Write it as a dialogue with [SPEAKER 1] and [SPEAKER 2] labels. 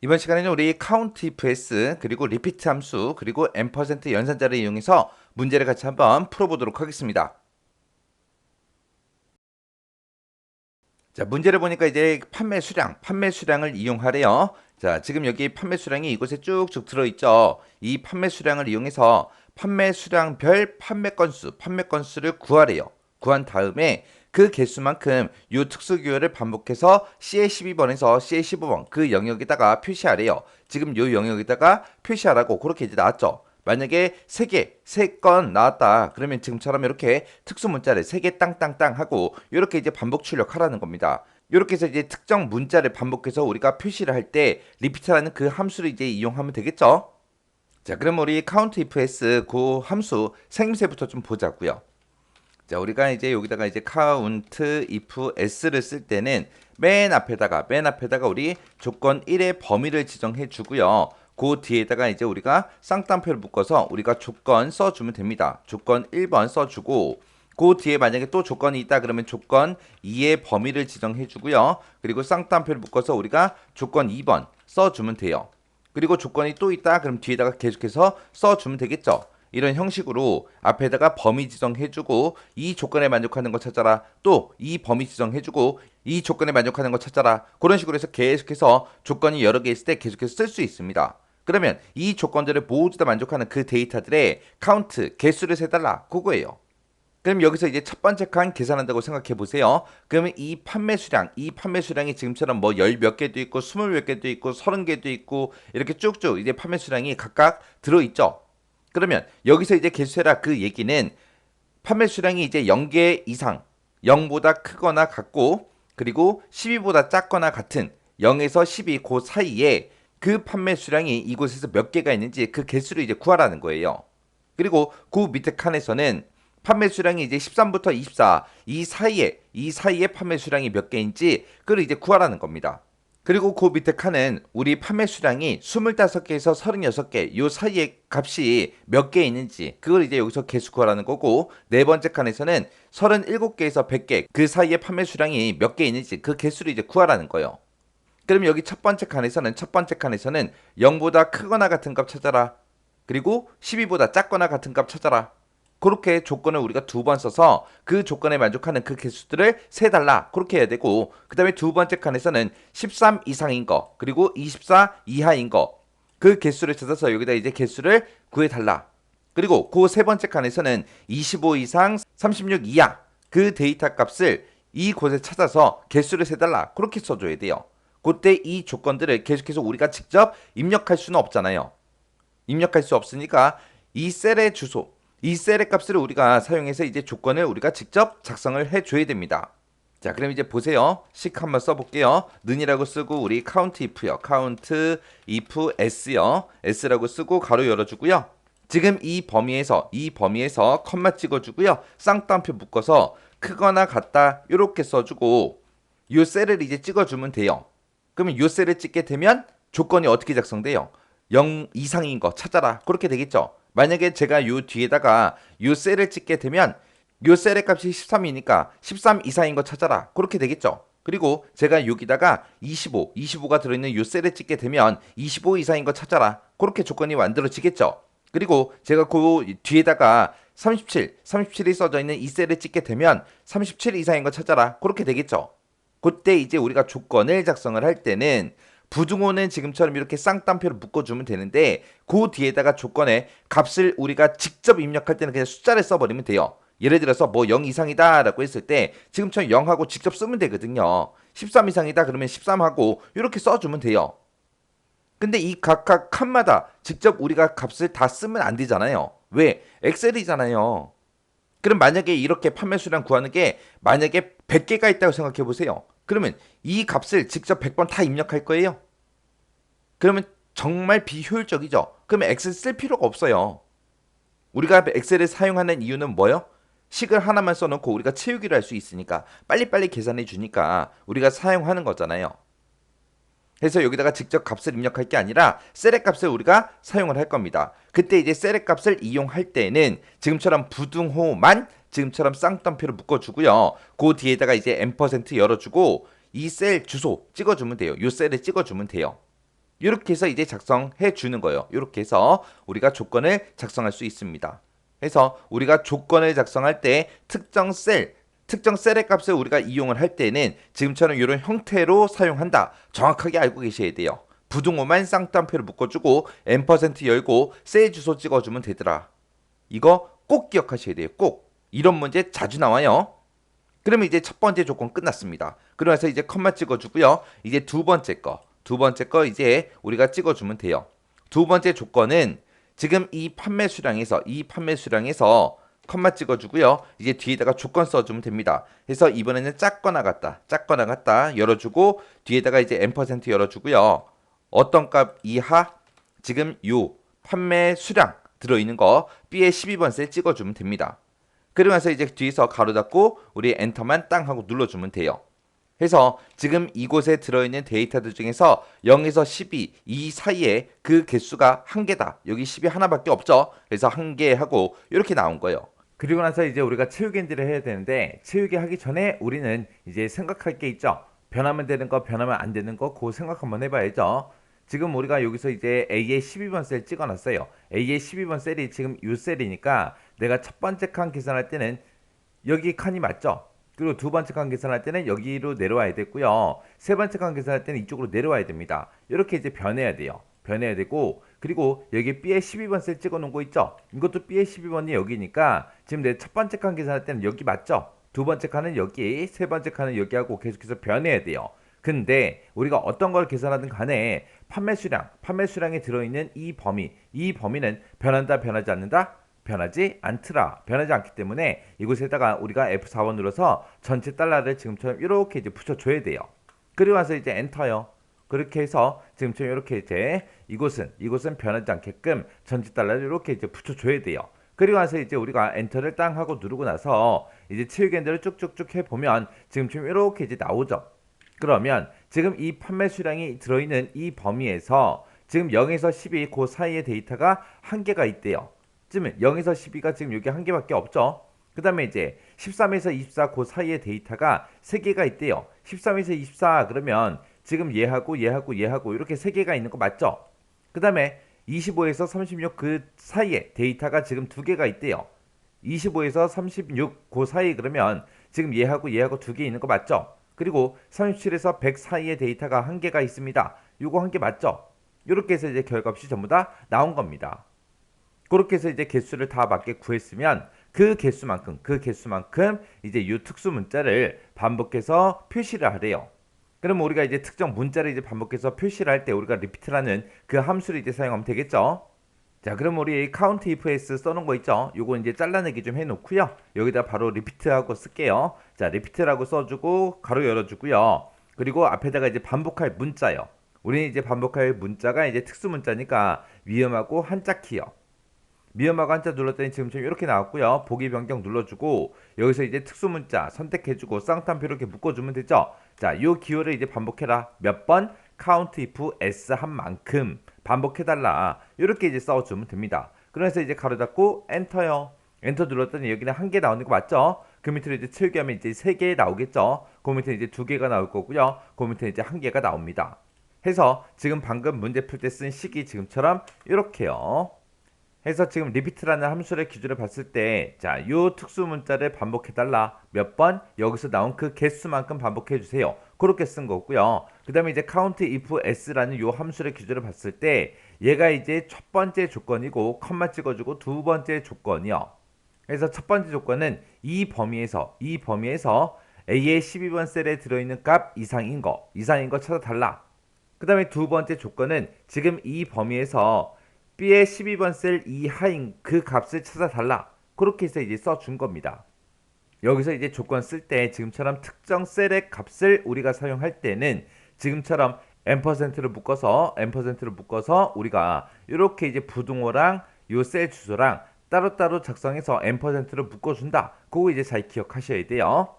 [SPEAKER 1] 이번 시간에는 우리 count ifs 그리고 repeat 함수 그리고 %% 연산자를 이용해서 문제를 같이 한번 풀어보도록 하겠습니다. 자, 문제를 보니까 이제 판매 수량을 이용하래요. 자, 지금 여기 판매 수량이 이곳에 쭉쭉 들어있죠. 이 판매 수량을 이용해서 판매 수량별 판매 건수를 구하래요. 구한 다음에 그 개수만큼 이 특수 기호를 반복해서 C의 12번에서 C의 15번 그 영역에다가 표시하래요. 지금 이 영역에다가 표시하라고 그렇게 이제 나왔죠. 만약에 3건 나왔다. 그러면 지금처럼 이렇게 특수 문자를 3개 땅땅땅 하고 이렇게 이제 반복 출력하라는 겁니다. 이렇게 해서 이제 특정 문자를 반복해서 우리가 표시를 할 때 리피트라는 그 함수를 이제 이용하면 되겠죠. 자, 그럼 우리 count ifs 그 함수 생김새부터 좀 보자고요. 자, 우리가 이제 여기다가 이제 count ifs를 쓸 때는 맨 앞에다가 우리 조건 1의 범위를 지정해 주고요. 그 뒤에다가 이제 우리가 쌍따옴표를 묶어서 우리가 조건 써주면 됩니다. 조건 1번 써주고 그 뒤에 만약에 또 조건이 있다 그러면 조건 2의 범위를 지정해 주고요. 그리고 쌍따옴표를 묶어서 우리가 조건 2번 써주면 돼요. 그리고 조건이 또 있다 그럼 뒤에다가 계속해서 써주면 되겠죠. 이런 형식으로 앞에다가 범위 지정해주고 이 조건에 만족하는 거 찾아라. 또 이 범위 지정해주고 이 조건에 만족하는 거 찾아라. 그런 식으로 해서 계속해서 조건이 여러 개 있을 때 계속해서 쓸 수 있습니다. 그러면 이 조건들을 모두 다 만족하는 그 데이터들의 카운트, 개수를 세달라. 그거예요. 그럼 여기서 이제 첫 번째 칸 계산한다고 생각해 보세요. 그러면 이 판매 수량이 지금처럼 뭐 열 몇 개도 있고, 20 몇 개도 있고, 30개도 있고, 이렇게 쭉쭉 이제 판매 수량이 각각 들어있죠. 그러면 여기서 이제 개수해라 그 얘기는 판매 수량이 이제 0개 이상, 0보다 크거나 같고, 그리고 12보다 작거나 같은 0에서 12 그 사이에 그 판매 수량이 이곳에서 몇 개가 있는지 그 개수를 이제 구하라는 거예요. 그리고 그 밑에 칸에서는 판매 수량이 이제 13부터 24 이 사이에 판매 수량이 몇 개인지 그걸 이제 구하라는 겁니다. 그리고 그 밑에 칸은 우리 판매 수량이 25개에서 36개 요 사이에 값이 몇 개 있는지 그걸 이제 여기서 개수 구하라는 거고 네 번째 칸에서는 37개에서 100개 그 사이에 판매 수량이 몇 개 있는지 그 개수를 이제 구하라는 거예요. 그럼 여기 첫 번째 칸에서는 0보다 크거나 같은 값 찾아라. 그리고 12보다 작거나 같은 값 찾아라. 그렇게 조건을 우리가 두 번 써서 그 조건에 만족하는 그 개수들을 세달라. 그렇게 해야 되고 그 다음에 두 번째 칸에서는 13 이상인 거 그리고 24 이하인 거 그 개수를 찾아서 여기다 이제 개수를 구해달라. 그리고 그 세 번째 칸에서는 25 이상 36 이하 그 데이터 값을 이곳에 찾아서 개수를 세달라. 그렇게 써줘야 돼요. 그때 이 조건들을 계속해서 우리가 직접 입력할 수는 없잖아요. 입력할 수 없으니까 이 셀의 주소 이 셀의 값을 우리가 사용해서 이제 조건을 우리가 직접 작성을 해줘야 됩니다. 자, 그럼 이제 보세요. 식 한번 써볼게요. 는이라고 쓰고 우리 count if요. count if s요. s라고 쓰고 가로 열어주고요. 지금 이 범위에서 컴마 찍어주고요. 쌍따옴표 묶어서 크거나 같다 이렇게 써주고 이 셀을 이제 찍어주면 돼요. 그러면 이 셀을 찍게 되면 조건이 어떻게 작성돼요? 0 이상인 거 찾아라. 그렇게 되겠죠. 만약에 제가 요 뒤에다가 요 셀을 찍게 되면 요 셀의 값이 13이니까 13 이상인 거 찾아라. 그렇게 되겠죠. 그리고 제가 여기다가 25가 들어있는 요 셀을 찍게 되면 25 이상인 거 찾아라. 그렇게 조건이 만들어지겠죠. 그리고 제가 그 뒤에다가 37이 써져 있는 이 셀을 찍게 되면 37 이상인 거 찾아라. 그렇게 되겠죠. 그때 이제 우리가 조건을 작성을 할 때는 부등호는 지금처럼 이렇게 쌍따옴표를 묶어주면 되는데 그 뒤에다가 조건에 값을 우리가 직접 입력할 때는 그냥 숫자를 써버리면 돼요. 예를 들어서 뭐 0 이상이다 라고 했을 때 지금처럼 0하고 직접 쓰면 되거든요. 13 이상이다 그러면 13하고 이렇게 써주면 돼요. 근데 이 각각 칸마다 직접 우리가 값을 다 쓰면 안 되잖아요. 왜? 엑셀이잖아요. 그럼 만약에 이렇게 판매 수량 구하는 게 만약에 100개가 있다고 생각해 보세요. 그러면 이 값을 직접 100번 다 입력할 거예요. 그러면 정말 비효율적이죠. 그러면 엑셀 쓸 필요가 없어요. 우리가 엑셀을 사용하는 이유는 뭐요? 식을 하나만 써놓고 우리가 채우기를 할 수 있으니까 빨리빨리 계산해 주니까 우리가 사용하는 거잖아요. 그래서 여기다가 직접 값을 입력할 게 아니라 셀의 값을 우리가 사용을 할 겁니다. 그때 이제 셀의 값을 이용할 때는 지금처럼 부등호만 지금처럼 쌍따옴표를 묶어주고요. 그 뒤에다가 이제 %열어주고 이 셀 주소 찍어주면 돼요. 이 셀을 찍어주면 돼요. 이렇게 해서 이제 작성해 주는 거예요. 이렇게 해서 우리가 조건을 작성할 수 있습니다. 그래서 우리가 조건을 작성할 때 특정 셀의 값을 우리가 이용을 할 때는 지금처럼 이런 형태로 사용한다. 정확하게 알고 계셔야 돼요. 부등호만 쌍따옴표를 묶어주고 n% 열고 셀 주소 찍어주면 되더라. 이거 꼭 기억하셔야 돼요. 꼭. 이런 문제 자주 나와요. 그러면 이제 첫 번째 조건 끝났습니다. 그러면서 이제 컴마 찍어주고요. 이제 두 번째 거 이제 우리가 찍어주면 돼요. 두 번째 조건은 지금 이 판매 수량에서 컴마 찍어주고요. 이제 뒤에다가 조건 써주면 됩니다. 그래서 이번에는 작거나 같다 열어주고 뒤에다가 이제 n% 열어주고요. 어떤 값 이하 지금 요 판매 수량 들어있는 거 B의 12번 셀 찍어주면 됩니다. 그러면서 이제 뒤에서 가로 닫고 우리 엔터만 땅 하고 눌러주면 돼요. 그래서 지금 이곳에 들어있는 데이터들 중에서 0에서 12, 이 사이에 그 개수가 한 개다. 여기 10이 하나밖에 없죠. 그래서 한 개 하고 이렇게 나온 거예요. 그리고 나서 이제 우리가 채우기를 해야 되는데 채우기 하기 전에 우리는 이제 생각할 게 있죠. 변하면 되는 거, 변하면 안 되는 거, 그거 생각 한번 해봐야죠. 지금 우리가 여기서 이제 A의 12번 셀 찍어놨어요. A의 12번 셀이 지금 이 셀이니까 내가 첫 번째 칸 계산할 때는 여기 칸이 맞죠? 그리고 두 번째 칸 계산할 때는 여기로 내려와야 되고요. 세 번째 칸 계산할 때는 이쪽으로 내려와야 됩니다. 이렇게 이제 변해야 돼요. 변해야 되고 그리고 여기 B의 12번 셀 찍어 놓은 거 있죠? 이것도 B의 12번이 여기니까 지금 내 첫 번째 칸 계산할 때는 여기 맞죠? 두 번째 칸은 여기, 세 번째 칸은 여기 하고 계속해서 변해야 돼요. 근데 우리가 어떤 걸 계산하든 간에 판매 수량에 들어있는 이 범위는 변한다, 변하지 않는다? 변하지 않더라. 변하지 않기 때문에 이곳에다가 우리가 F4번 눌러서 전체 달러를 지금처럼 이렇게 이제 붙여줘야 돼요. 그리고 와서 이제 엔터요. 그렇게 해서 지금처럼 이렇게 이제 이곳은 변하지 않게끔 전체 달러를 이렇게 이제 붙여줘야 돼요. 그리고 와서 이제 우리가 엔터를 땅 하고 누르고 나서 이제 채우기를 쭉쭉쭉 해보면 지금처럼 이렇게 이제 나오죠. 그러면 지금 이 판매 수량이 들어있는 이 범위에서 지금 0에서 12 그 사이의 데이터가 한 개가 있대요. 지금 0에서 12가 지금 여기 한 개밖에 없죠. 그 다음에 이제 13에서 24 그 사이의 데이터가 세 개가 있대요. 13에서 24 그러면 지금 얘하고 이렇게 세 개가 있는 거 맞죠? 그 다음에 25에서 36 그 사이에 데이터가 지금 두 개가 있대요. 25에서 36 그 사이 그러면 지금 얘하고 두 개 있는 거 맞죠? 그리고 37에서 100 사이의 데이터가 한 개가 있습니다. 요거 한 개 맞죠? 이렇게 해서 이제 결과값이 전부 다 나온 겁니다. 그렇게 해서 이제 개수를 다 맞게 구했으면 그 개수만큼 이제 이 특수 문자를 반복해서 표시를 하래요. 그럼 우리가 이제 특정 문자를 이제 반복해서 표시를 할 때 우리가 repeat라는 그 함수를 이제 사용하면 되겠죠. 자, 그럼 우리 count if s 써놓은 거 있죠? 요거 이제 잘라내기 좀 해놓고요. 여기다 바로 repeat하고 쓸게요. 자, repeat라고 써주고 가로 열어주고요. 그리고 앞에다가 이제 반복할 문자요. 우리는 이제 반복할 문자가 이제 특수 문자니까 위험하고 한자 키요. 미음하고 한자 눌렀더니 지금처럼 이렇게 나왔고요. 보기 변경 눌러주고 여기서 이제 특수 문자 선택해주고 쌍따옴표 이렇게 묶어주면 되죠. 자, 요 기호를 이제 반복해라. 몇 번? count if s 한 만큼 반복해달라. 이렇게 이제 써주면 됩니다. 그래서 이제 가로 닫고 엔터요. 엔터 눌렀더니 여기는 한 개 나오는 거 맞죠? 그 밑으로 이제 채우기 하면 이제 세 개 나오겠죠. 그 밑에 이제 두 개가 나올 거고요. 그 밑에 이제 한 개가 나옵니다. 해서 지금 방금 문제 풀 때 쓴 식이 지금처럼 이렇게요. 해서 지금 repeat라는 함수의 기준을 봤을 때, 자, 요 특수 문자를 반복해달라. 몇 번? 여기서 나온 그 개수만큼 반복해주세요. 그렇게 쓴 거고요. 그 다음에 이제 count if s라는 요 함수의 기준을 봤을 때, 얘가 이제 첫 번째 조건이고, 컴마 찍어주고 두 번째 조건이요. 그래서 첫 번째 조건은 이 범위에서 A의 12번 셀에 들어있는 값 이상인 거 찾아달라. 그 다음에 두 번째 조건은 지금 이 범위에서 B의 12번 셀 이하인 그 값을 찾아달라. 그렇게 해서 이제 써준 겁니다. 여기서 이제 조건 쓸 때 지금처럼 특정 셀의 값을 우리가 사용할 때는 지금처럼 n%를 묶어서 우리가 이렇게 이제 부등호랑 요 셀 주소랑 따로따로 작성해서 n%를 묶어준다. 그거 이제 잘 기억하셔야 돼요.